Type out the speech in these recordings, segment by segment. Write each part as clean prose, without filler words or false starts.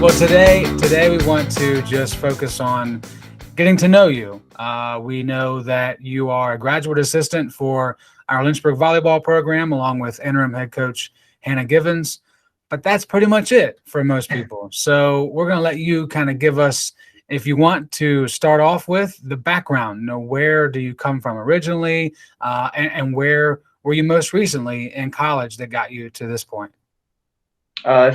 Well, today we want to just focus on getting to know you. We know that you are a graduate assistant for our Lynchburg volleyball program, along with interim head coach Hannah Givens. But that's pretty much it for most people. So we're going to let you kind of give us, if you want to start off with the background. You know, where do you come from originally, and where were you most recently in college that got you to this point?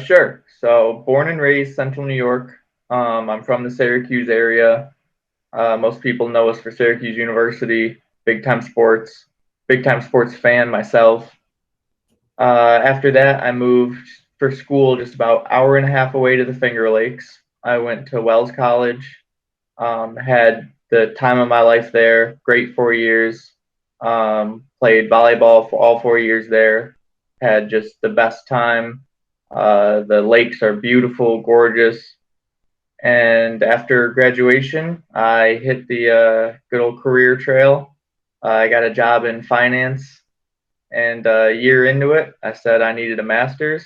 Sure. So, born and raised Central New York. I'm from the Syracuse area. Most people know us for Syracuse University, big time sports fan myself. After that, I moved for school just about hour and a half away to the Finger Lakes. I went to Wells College, had the time of my life there, great 4 years. Played volleyball for all 4 years there, had just the best time. The lakes are beautiful, gorgeous. And after graduation, I hit the good old career trail. I got a job in finance, and a year into it, I said I needed a master's,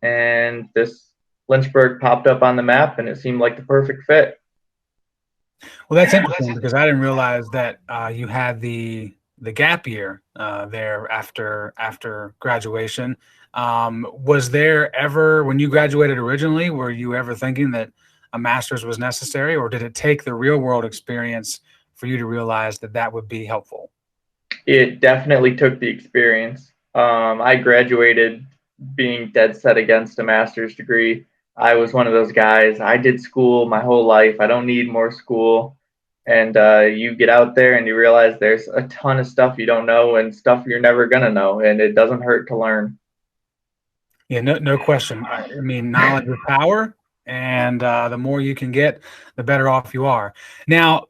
and this Lynchburg popped up on the map, and it seemed like the perfect fit. Well, that's interesting because I didn't realize that you had the gap year there after graduation. Was there ever, when you graduated originally, were you ever thinking that a master's was necessary, or did it take the real world experience for you to realize that that would be helpful? It definitely took the experience. I graduated being dead set against a master's degree. I was one of those guys. I did school my whole life. I don't need more school. And you get out there and you realize there's a ton of stuff you don't know and stuff you're never going to know. And it doesn't hurt to learn. Yeah, no question. I mean, knowledge is power, and the more you can get, the better off you are. Now,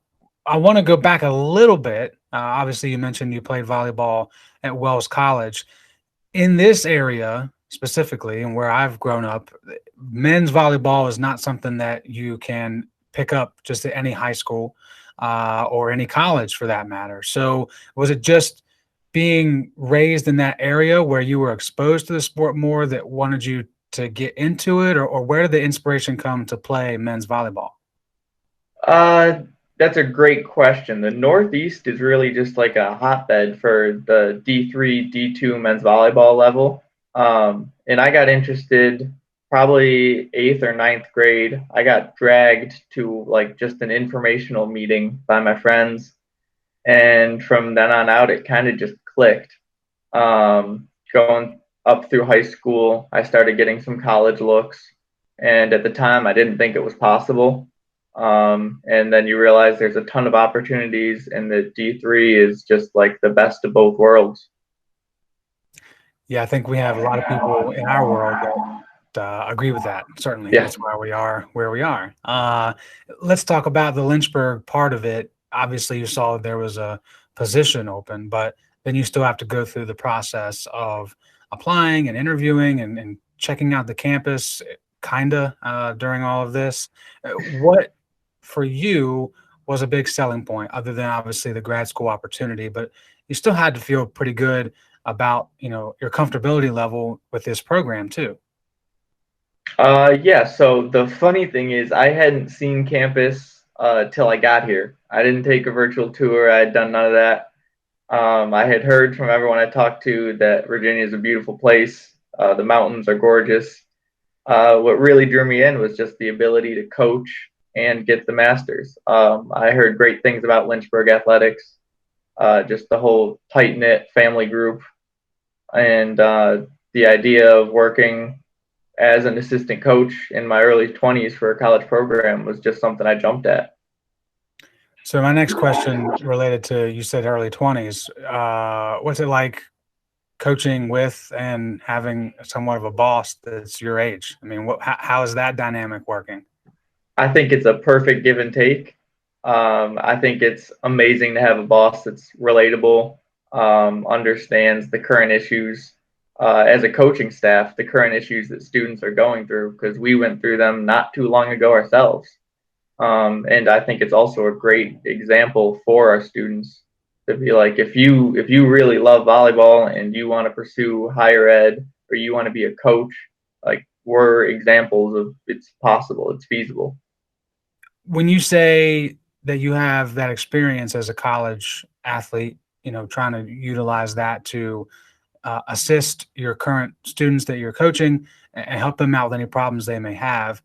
I want to go back a little bit. Obviously, you mentioned you played volleyball at Wells College. In this area specifically, and where I've grown up, men's volleyball is not something that you can pick up just at any high school or any college for that matter. So, was it just being raised in that area where you were exposed to the sport more that wanted you to get into it, or where did the inspiration come to play men's volleyball? Uh, that's a great question. The Northeast is really just like a hotbed for the D3, D2 men's volleyball level. And I got interested probably eighth or ninth grade. I got dragged to like just an informational meeting by my friends. And from then on out, it kind of just clicked. Going up through high school, I started getting some college looks. And at the time, I didn't think it was possible. And then you realize there's a ton of opportunities, and the D3 is just like the best of both worlds. Yeah, I think we have a lot of people in our world that agree with that. Certainly, Yeah. that's why we are where we are. Let's talk about the Lynchburg part of it. Obviously, you saw there was a position open, but then you still have to go through the process of applying and interviewing and checking out the campus, kinda during all of this. What for you was a big selling point, other than obviously the grad school opportunity, but you still had to feel pretty good about your comfortability level with this program too. Yeah. So the funny thing is, I hadn't seen campus till I got here. I didn't take a virtual tour. I had done none of that. I had heard from everyone I talked to that Virginia is a beautiful place. The mountains are gorgeous. What really drew me in was just the ability to coach and get the masters. I heard great things about Lynchburg athletics, just the whole tight knit family group, and the idea of working as an assistant coach in my early 20s for a college program was just something I jumped at. So my next question related to, you said early 20s. What's it like coaching with and having somewhat of a boss that's your age? I mean, how is that dynamic working? I think it's a perfect give and take. I think it's amazing to have a boss that's relatable, understands the current issues as a coaching staff, the current issues that students are going through, because we went through them not too long ago ourselves. And I think it's also a great example for our students to be like, if you really love volleyball and you want to pursue higher ed or you want to be a coach, like were examples of it's possible, it's feasible. When you say that you have that experience as a college athlete, trying to utilize that to assist your current students that you're coaching and help them out with any problems they may have.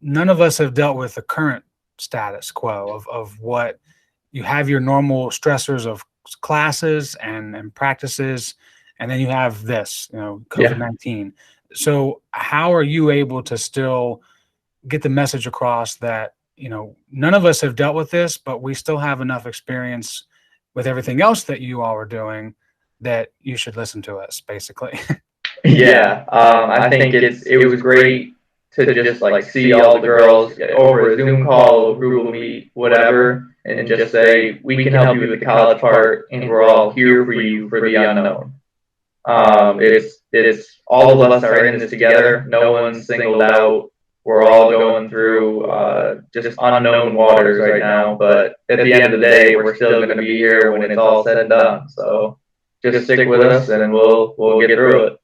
None of us have dealt with the current status quo of what you have, your normal stressors of classes and practices, and then you have this, COVID-19. So how are you able to still get the message across that, none of us have dealt with this, but we still have enough experience with everything else that you all are doing that you should listen to us, basically? Yeah, I think it was great to just like see all the girls over a Zoom call or Google Meet, whatever, and just say we can help you with the college part, and we're all here for you for the unknown. It's all of us are in this together. No one's singled out. We're all going through just unknown waters right now, but at the end of the day, we're still going to be here when it's all said and done. So just stick with us, and we'll get through it.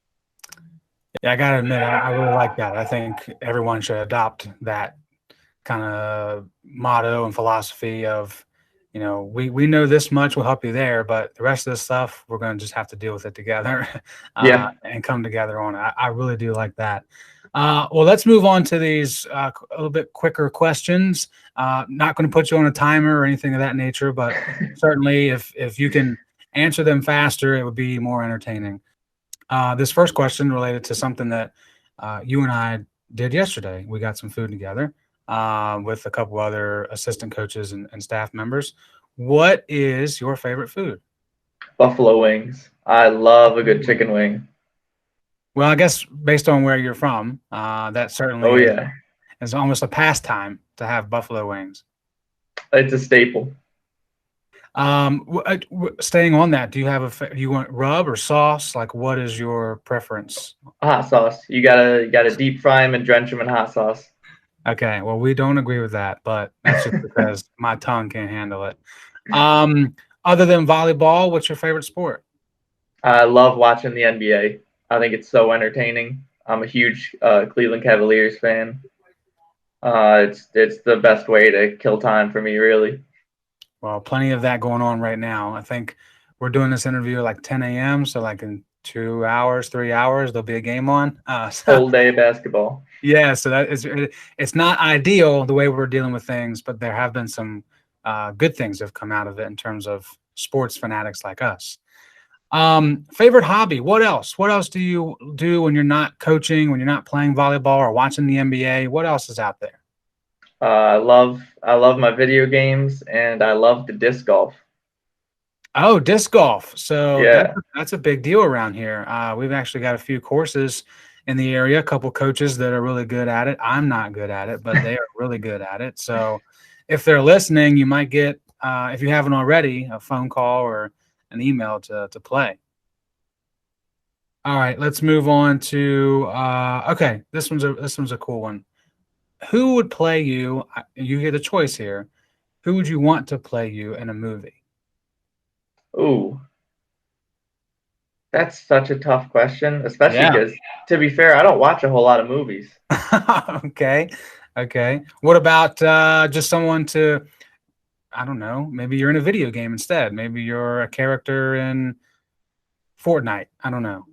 Yeah, I gotta admit, I really like that. I think everyone should adopt that kind of motto and philosophy of, we know this much, we'll help you there, but the rest of the stuff, we're going to just have to deal with it together and come together on it. I really do like that. Well, let's move on to these a little bit quicker questions. Not going to put you on a timer or anything of that nature, but certainly if you can answer them faster, it would be more entertaining. This first question related to something that you and I did yesterday. We got some food together with a couple other assistant coaches and staff members. What is your favorite food? Buffalo wings. I love a good chicken wing. Well, I guess based on where you're from, that certainly is almost a pastime to have buffalo wings. It's a staple. Staying on that, do you have you want rub or sauce? Like, what is your preference? Hot sauce. You gotta deep fry them and drench them in hot sauce. Okay, well, we don't agree with that, but that's just because my tongue can't handle it. Other than volleyball, what's your favorite sport? I love watching the NBA. I think it's so entertaining. I'm a huge Cleveland Cavaliers fan. It's the best way to kill time for me, really. Well, plenty of that going on right now. I think we're doing this interview at like 10 a.m. So like in 2 hours, 3 hours, there'll be a game on. Whole day of basketball. Yeah, so it's not ideal the way we're dealing with things, but there have been some good things that have come out of it in terms of sports fanatics like us. Favorite hobby? What else? What else do you do when you're not coaching, when you're not playing volleyball or watching the NBA? What else is out there? I love my video games, and I love the disc golf. Oh, disc golf. So yeah, that's a big deal around here. We've actually got a few courses in the area, a couple coaches that are really good at it. I'm not good at it, but they are really good at it. So if they're listening, you might get, if you haven't already, a phone call or an email to play. All right, let's move on to, okay, this one's a cool one. Who would play you? You get a choice here. Who would you want to play you in a movie? Ooh, that's such a tough question, especially because, to be fair, I don't watch a whole lot of movies. Okay. What about just someone to, I don't know, maybe you're in a video game instead. Maybe you're a character in Fortnite. I don't know.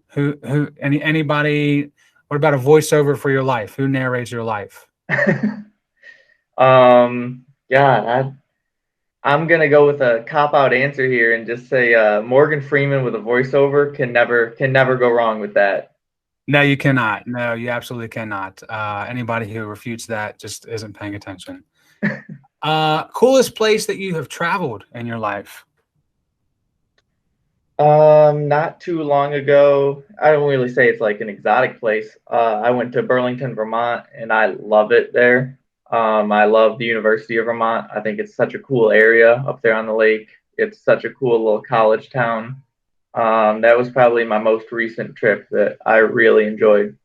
Anybody, what about a voiceover for your life? Who narrates your life? Yeah, I'm gonna go with a cop-out answer here and just say Morgan Freeman with a voiceover can never go wrong with that. No, you cannot. No, you absolutely cannot. Anybody who refutes that just isn't paying attention. Coolest place that you have traveled in your life? Not too long ago. I don't really say it's like an exotic place. I went to Burlington, Vermont, and I love it there. I love the University of Vermont. I think it's such a cool area up there on the lake. It's such a cool little college town. That was probably my most recent trip that I really enjoyed.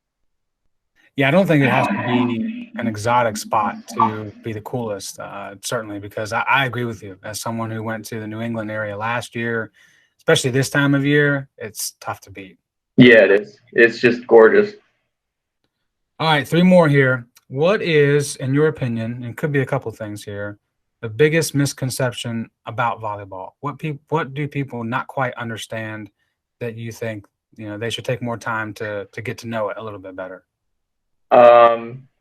Yeah, I don't think it has to be an exotic spot to be the coolest, certainly, because I agree with you. As someone who went to the New England area last year, especially this time of year, it's tough to beat. Yeah, it is. It's just gorgeous. All right, three more here. What is, in your opinion, and could be a couple things here, the biggest misconception about volleyball? What do people not quite understand that you think, they should take more time to get to know it a little bit better?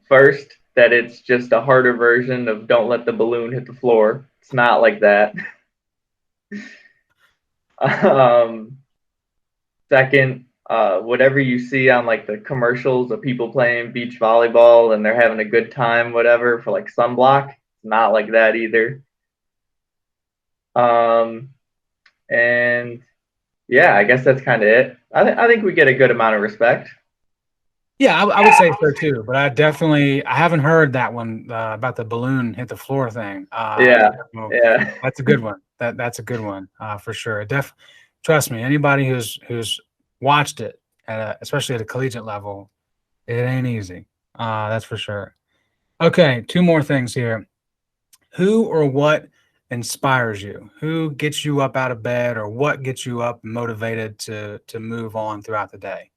First, that it's just a harder version of don't let the balloon hit the floor. It's not like that. Second, whatever you see on like the commercials of people playing beach volleyball and they're having a good time, whatever, for like sunblock, it's not like that either. And yeah, I guess that's kind of it. I think we get a good amount of respect. Yeah, I would say so too, but I haven't heard that one about the balloon hit the floor thing. Yeah, So yeah. that's a good one. That's a good one for sure. Trust me, anybody who's watched it especially at a collegiate level, it ain't easy. That's for sure. Okay, two more things here. Who or what inspires you? Who gets you up out of bed, or what gets you up motivated to move on throughout the day?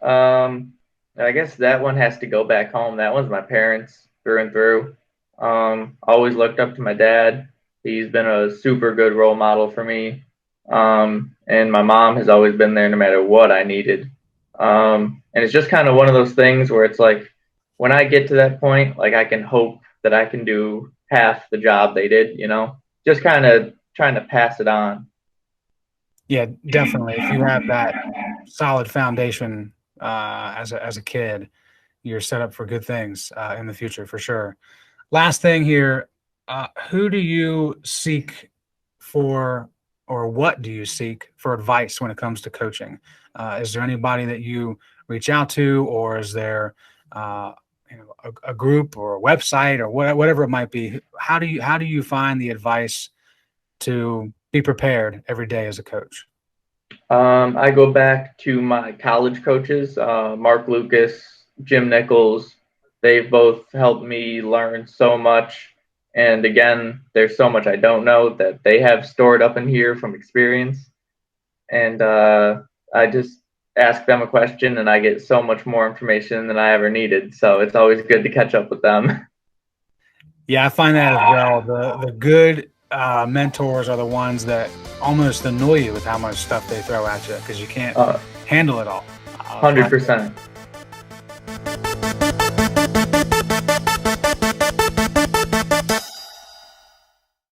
I guess that one has to go back home. That one's my parents through and through. Always looked up to my dad. He's been a super good role model for me. And my mom has always been there no matter what I needed. And it's just kind of one of those things where it's like when I get to that point, like I can hope that I can do half the job they did, just kind of trying to pass it on. Yeah, definitely. If you have that solid foundation as a kid, you're set up for good things in the future for sure. Last thing here, who do you seek for, or what do you seek for advice when it comes to coaching? Is there anybody that you reach out to, or is there a group or a website or whatever it might be? How do you find the advice to be prepared every day as a coach? I go back to my college coaches, Mark Lucas, Jim Nichols. They've both helped me learn so much. And again, there's so much I don't know that they have stored up in here from experience. And I just ask them a question and I get so much more information than I ever needed. So it's always good to catch up with them. Yeah, I find that as well. The good mentors are the ones that almost annoy you with how much stuff they throw at you because you can't handle it all. 100%.